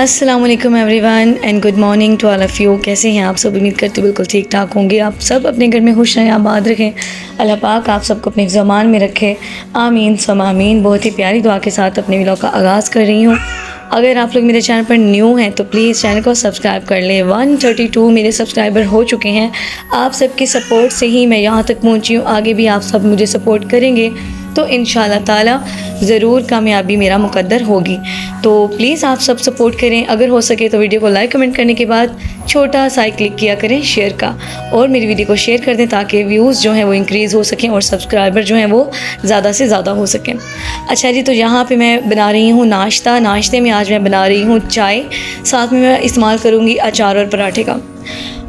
अस्सलाम वालेकुम everyone and good morning to all of you. कैसे हैं आप सब? उम्मीद करती हूँ बिल्कुल ठीक ठाक होंगे। आप सब अपने घर में खुश रहें, आबाद रखें। अल्लाह पाक आप सबको अपने ज़मान में रखे, आमीन सम आमीन। बहुत ही प्यारी दुआ के साथ अपने व्लॉग का आगाज़ कर रही हूँ। अगर आप लोग मेरे चैनल पर न्यू हैं तो प्लीज़ चैनल को सब्सक्राइब कर लें। 132 मेरे सब्सक्राइबर हो चुके हैं। आप सबके सपोर्ट से ही मैं यहाँ तक पहुँची हूँ। आगे भी आप सब मुझे सपोर्ट करेंगे तो इंशाल्लाह ताला ज़रूर कामयाबी मेरा मुकद्दर होगी। तो प्लीज़ आप सब सपोर्ट करें। अगर हो सके तो वीडियो को लाइक कमेंट करने के बाद छोटा सा क्लिक किया करें शेयर का, और मेरी वीडियो को शेयर कर दें ताकि व्यूज़ जो हैं वो इंक्रीज़ हो सकें और सब्सक्राइबर जो हैं वो ज़्यादा से ज़्यादा हो सकें। अच्छा जी, तो यहाँ पे मैं बना रही हूँ नाश्ता। नाश्ते में आज मैं बना रही हूँ चाय, साथ में मैं इस्तेमाल करूँगी अचार और पराठे का।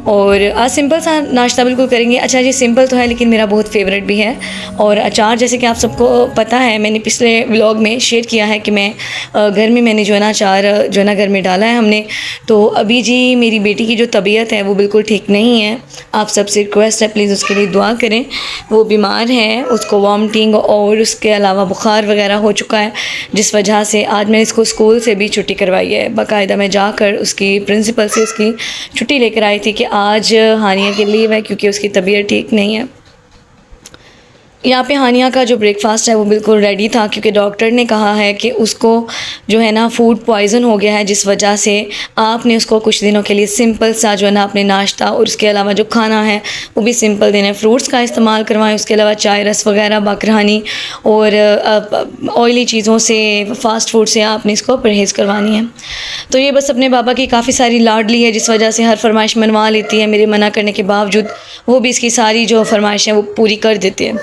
और आज सिंपल सा नाश्ता बिल्कुल करेंगे। अच्छा जी, सिंपल तो है लेकिन मेरा बहुत फेवरेट भी है। और अचार जैसे कि आप सबको पता है, मैंने पिछले व्लॉग में शेयर किया है कि मैं घर में मैंने जो है ना अचार जो है ना घर में डाला है हमने। तो अभी जी मेरी बेटी की जो तबीयत है वो बिल्कुल ठीक नहीं है। आप सबसे रिक्वेस्ट है प्लीज़ उसके लिए दुआ करें। वो बीमार है, उसको वॉमिटिंग और उसके अलावा बुखार वगैरह हो चुका है, जिस वजह से आज मैं इसको स्कूल से भी छुट्टी करवाई है। बाकायदा मैं जाकर उसकी प्रिंसिपल से उसकी छुट्टी लेकर आई थी कि आज हानिया के लीव है क्योंकि उसकी तबीयत ठीक नहीं है। यहाँ पे हानिया का जो ब्रेकफास्ट है वो बिल्कुल रेडी था क्योंकि डॉक्टर ने कहा है कि उसको जो है ना फूड पॉइज़न हो गया है, जिस वजह से आपने उसको कुछ दिनों के लिए सिंपल सा जो है ना अपने नाश्ता और उसके अलावा जो खाना है वो भी सिंपल देना है। फ्रूट्स का इस्तेमाल करवाएं, उसके अलावा चाय रस वगैरह बकरहानी और ऑयली चीज़ों से, फ़ास्ट फूड से आपने इसको परहेज़ करवानी है। तो ये बस अपने बाबा की काफ़ी सारी लाडली है, जिस वजह से हर फरमाइश मनवा लेती है। मेरे मना करने के बावजूद वो भी इसकी सारी जो फरमाइश है वो पूरी कर देते हैं।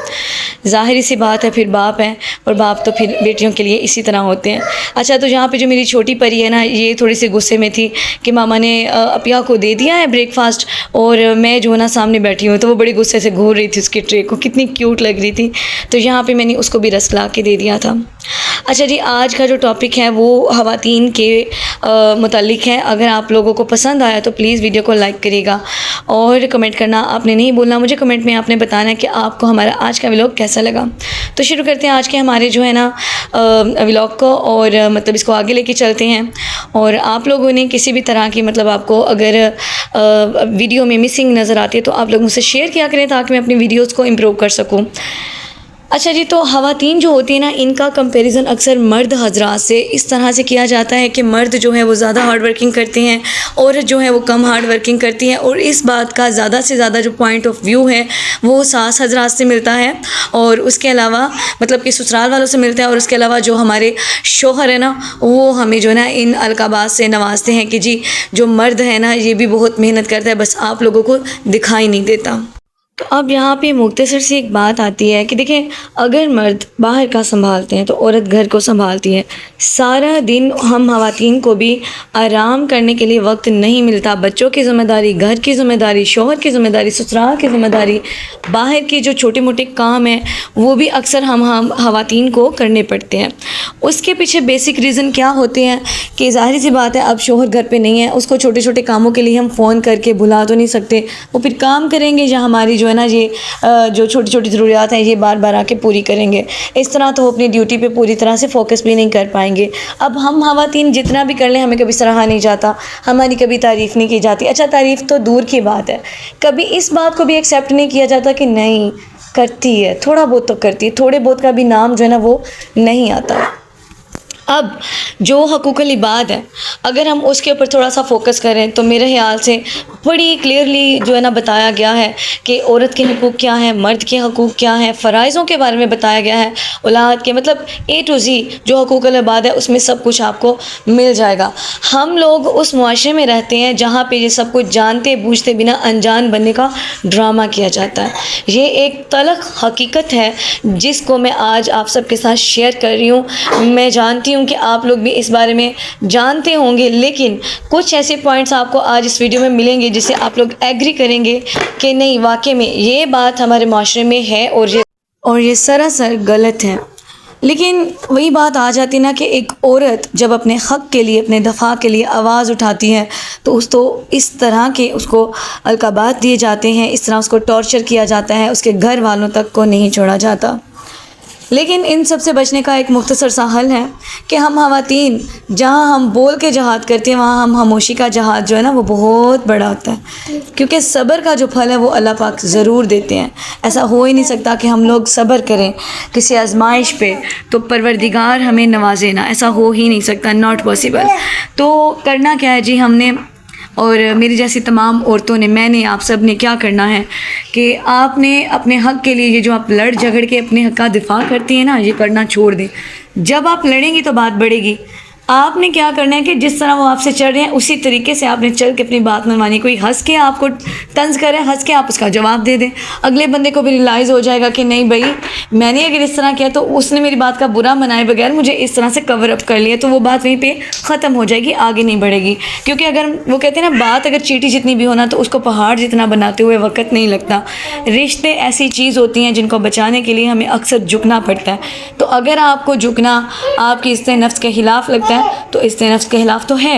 ज़ाहिरी सी बात है, फिर बाप हैं और बाप तो फिर बेटियों के लिए इसी तरह होते हैं। अच्छा, तो यहाँ पे जो मेरी छोटी परी है ना, ये थोड़ी सी गुस्से में थी कि मामा ने अपिया को दे दिया है ब्रेकफास्ट और मैं जो है ना सामने बैठी हूँ, तो वो बड़ी गुस्से से घूर रही थी उसकी ट्रे को, कितनी क्यूट लग रही थी। तो यहाँ पे मैंने उसको भी रस ला के दे दिया था। अच्छा जी, आज का जो टॉपिक है वो ख़वातीन के मुतालिक है। अगर आप लोगों को पसंद आया तो प्लीज़ वीडियो को लाइक करिएगा और कमेंट करना आपने नहीं भूलना। मुझे कमेंट में आपने बताना है कि आपको हमारा आज का व्लॉग कैसा लगा। तो शुरू करते हैं आज के हमारे जो है ना व्लॉग को, और मतलब इसको आगे लेके चलते हैं। और आप लोगों ने किसी भी तरह की मतलब आपको अगर वीडियो में मिसिंग नज़र आती है तो आप लोग मुझसे शेयर किया करें ताकि मैं अपनी वीडियोज़ को इम्प्रूव कर सकूँ। अच्छा जी, तो ख़वातीन जो होती है ना, इनका कंपैरिजन अक्सर मर्द हजरात से इस तरह से किया जाता है कि मर्द जो है वो ज़्यादा हार्ड वर्किंग करते हैं, औरत जो है वो कम हार्ड वर्किंग करती है। और इस बात का ज़्यादा से ज़्यादा जो पॉइंट ऑफ व्यू है वो सास हजरात से मिलता है, और उसके अलावा मतलब कि ससुराल वालों से मिलता है। और उसके अलावा जो हमारे शोहर है ना, वो हमें जो है ना इन अलकाबात से नवाजते हैं कि जी जो मर्द है ना ये भी बहुत मेहनत करता है, बस आप लोगों को दिखाई नहीं देता। तो अब यहाँ पे मुख्तसर सी एक बात आती है कि देखें, अगर मर्द बाहर का संभालते हैं तो औरत घर को संभालती है। सारा दिन हम ख़वातीन को भी आराम करने के लिए वक्त नहीं मिलता। बच्चों की ज़िम्मेदारी, घर की ज़िम्मेदारी, शौहर की ज़िम्मेदारी, ससुराल की ज़िम्मेदारी, बाहर के जो छोटे मोटे काम हैं वो भी अक्सर हम ख़वातीन को करने पड़ते हैं। उसके पीछे बेसिक रीज़न क्या होते हैं कि ज़ाहिर सी बात है, अब शौहर घर पर नहीं है, उसको छोटे छोटे कामों के लिए हम फ़ोन करके बुला तो नहीं सकते। वो फिर काम करेंगे या हमारी जो है ना ये जो छोटी छोटी ज़रूरियात हैं ये बार बार आके पूरी करेंगे। इस तरह तो अपनी ड्यूटी पे पूरी तरह से फ़ोकस भी नहीं कर पाएंगे। अब हम ख़वातीन जितना भी कर लें हमें कभी सराहा नहीं जाता, हमारी कभी तारीफ़ नहीं की जाती। अच्छा, तारीफ़ तो दूर की बात है, कभी इस बात को भी एक्सेप्ट नहीं किया जाता कि नहीं करती है, थोड़ा बहुत तो करती है, थोड़े बहुत का भी नाम जो है ना वो नहीं आता। अब जो हकूक़ुल इबाद है, अगर हम उसके ऊपर थोड़ा सा फोकस करें तो मेरे ख्याल से बड़ी क्लियरली जो है ना बताया गया है कि औरत के हकूक़ क्या हैं, मर्द के हकूक़ क्या हैं, फ़राइज़ों के बारे में बताया गया है, औलाद के, मतलब A to Z जो हकूक़ुल इबाद है उसमें सब कुछ आपको मिल जाएगा। हम लोग उस मुआशरे में रहते हैं जहाँ पे ये सब कुछ जानते बूझते बिना अनजान बनने का ड्रामा किया जाता है। ये एक तलख़ हकीकत है जिसको मैं आज आप सबके साथ शेयर कर रही हूँ। मैं जानती हूँ कि आप लोग भी इस बारे में जानते होंगे, लेकिन कुछ ऐसे पॉइंट्स आपको आज इस वीडियो में मिलेंगे जिससे आप लोग एग्री करेंगे कि नहीं वाकई में ये बात हमारे माशरे में है और ये सरासर गलत है। लेकिन वही बात आ जाती ना कि एक औरत जब अपने हक़ के लिए, अपने दफ़ा के लिए आवाज़ उठाती है तो इस तरह के उसको अलकाबात दिए जाते हैं, इस तरह उसको टॉर्चर किया जाता है, उसके घर वालों तक को नहीं छोड़ा जाता। लेकिन इन सब से बचने का एक मुख्तसर सा हल है कि हम ख़वातीन जहाँ हम बोल के जहाद करते हैं वहाँ हम खामोशी का जहाद जो है ना वो बहुत बड़ा होता है, क्योंकि सब्र का जो फल है वो अल्लाह पाक ज़रूर देते हैं। ऐसा हो ही नहीं सकता कि हम लोग सब्र करें किसी आजमाइश पे तो परवरदिगार हमें नवाजे ना, ऐसा हो ही नहीं सकता, नॉट पॉसिबल। तो करना क्या है जी हमने और मेरी जैसी तमाम औरतों ने, मैंने, आप सब ने क्या करना है कि आपने अपने हक़ के लिए ये जो आप लड़ झगड़ के अपने हक़ का दिफा करती हैं ना, ये करना छोड़ दें। जब आप लड़ेंगी तो बात बढ़ेगी। आपने क्या करना है कि जिस तरह वो आपसे चल रहे हैं उसी तरीके से आपने चल के अपनी बात मनवानी। कोई हंस के आपको तंज करे, हंस के आप उसका जवाब दे दें, अगले बंदे को भी रियलाइज़ हो जाएगा कि नहीं भाई मैंने अगर इस तरह किया तो उसने मेरी बात का बुरा मनाए बगैर मुझे इस तरह से कवर अप कर लिया, तो वो बात वहीं पे ख़त्म हो जाएगी, आगे नहीं बढ़ेगी। क्योंकि अगर वो कहते हैं ना बात अगर चींटी जितनी भी होना तो उसको पहाड़ जितना बनाते हुए वक्त नहीं लगता। रिश्ते ऐसी चीज़ होती हैं जिनको बचाने के लिए हमें अक्सर झुकना पड़ता है। तो अगर आपको झुकना आपकी इस्ते नफ्स के ख़िलाफ़ लगता है तो इस्ते नफ्स के ख़िलाफ़ तो है।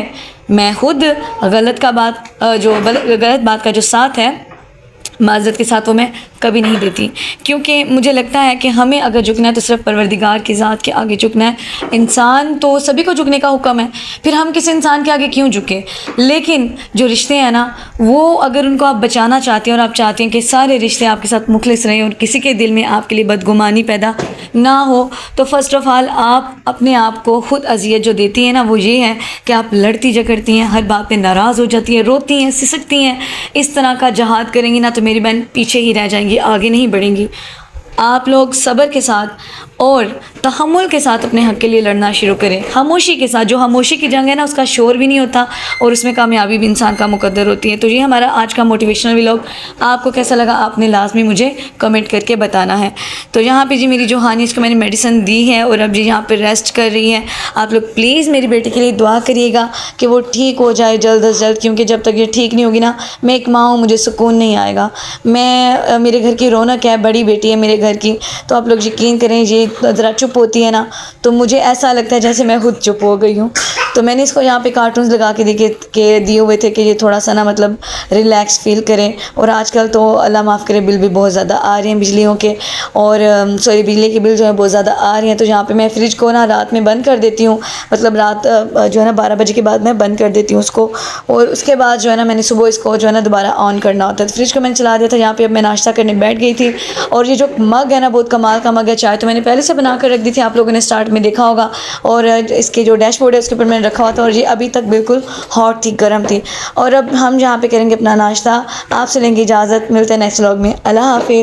मैं खुद गलत बात का जो साथ है माज़रत के साथ वो मैं कभी नहीं देती, क्योंकि मुझे लगता है कि हमें अगर झुकना है तो सिर्फ परवरदिगार की ज़ात के आगे झुकना है। इंसान तो सभी को झुकने का हुक्म है, फिर हम किसी इंसान के आगे क्यों झुके। लेकिन जो रिश्ते हैं ना वो अगर उनको आप बचाना चाहते हैं और आप चाहते हैं कि सारे रिश्ते आपके साथ मुखलिस रहें और किसी के दिल में आपके लिए बदगुमानी पैदा ना हो, तो फ़र्स्ट ऑफ़ ऑल आप अपने आप को ख़ुद अजियत जो देती हैं ना वो ये है कि आप लड़ती झगड़ती हैं, हर बात पे नाराज़ हो जाती हैं, रोती हैं, सिसकती हैं। इस तरह का जहाद करेंगी ना तो मेरी बहन पीछे ही रह जाएंगी, आगे नहीं बढ़ेंगी। आप लोग सब्र के साथ और तहम्मुल के साथ अपने हक़ के लिए लड़ना शुरू करें, खामोशी के साथ। जो खामोशी की जंग है ना उसका शोर भी नहीं होता और उसमें कामयाबी भी इंसान का मुकद्दर होती है। तो ये हमारा आज का मोटिवेशनल व्लॉग आपको कैसा लगा आपने लाजमी मुझे कमेंट करके बताना है। तो यहाँ पे जी मेरी जो हानी इसको मैंने मेडिसिन दी है और अब जी यहाँ पर रेस्ट कर रही है। आप लोग प्लीज़ मेरी बेटी के लिए दुआ करिएगा कि वो ठीक हो जाए जल्द अज जल्द, क्योंकि जब तक ये ठीक नहीं होगी ना, मैं एक माँ हूँ, मुझे सुकून नहीं आएगा। मैं मेरे घर की रौनक है, बड़ी बेटी है मेरे घर की। तो आप लोग यकीन करें ये ज़रा चुप होती है ना तो मुझे ऐसा लगता है जैसे मैं खुद चुप हो गई हूँ। तो मैंने इसको यहाँ पे कार्टून्स लगा के दिए हुए थे कि ये थोड़ा सा ना मतलब रिलैक्स फील करें। और आजकल तो अल्लाह माफ़ करे बिल भी बहुत ज़्यादा आ रहे हैं बिजलियों के, और बिजली के बिल जो है बहुत ज़्यादा आ रही हैं। तो यहाँ पे मैं फ्रिज को ना रात में बंद कर देती हूँ, मतलब रात जो है ना 12 बजे के बाद मैं बंद कर देती हूँ उसको, और उसके बाद जो है ना मैंने सुबह इसको जो है ना दोबारा ऑन करना होता है। तो फ्रिज को मैंने चला दिया था। यहाँ पर अब मैं नाश्ता करने बैठ गई थी और ये जो मग है ना बहुत कमाल का मग है। चाय तो मैंने पहले से बना कर रख दी थी, आप लोगों ने स्टार्ट में देखा होगा, और इसके जो डैशबोर्ड है उसके ऊपर मैंने रखा हुआ था और ये अभी तक बिल्कुल हॉट थी, गर्म थी। और अब हम यहाँ पे करेंगे अपना नाश्ता। आपसे लेंगे इजाज़त, मिलते हैं नेक्स्ट व्लॉग में। अल्लाह हाफिज़।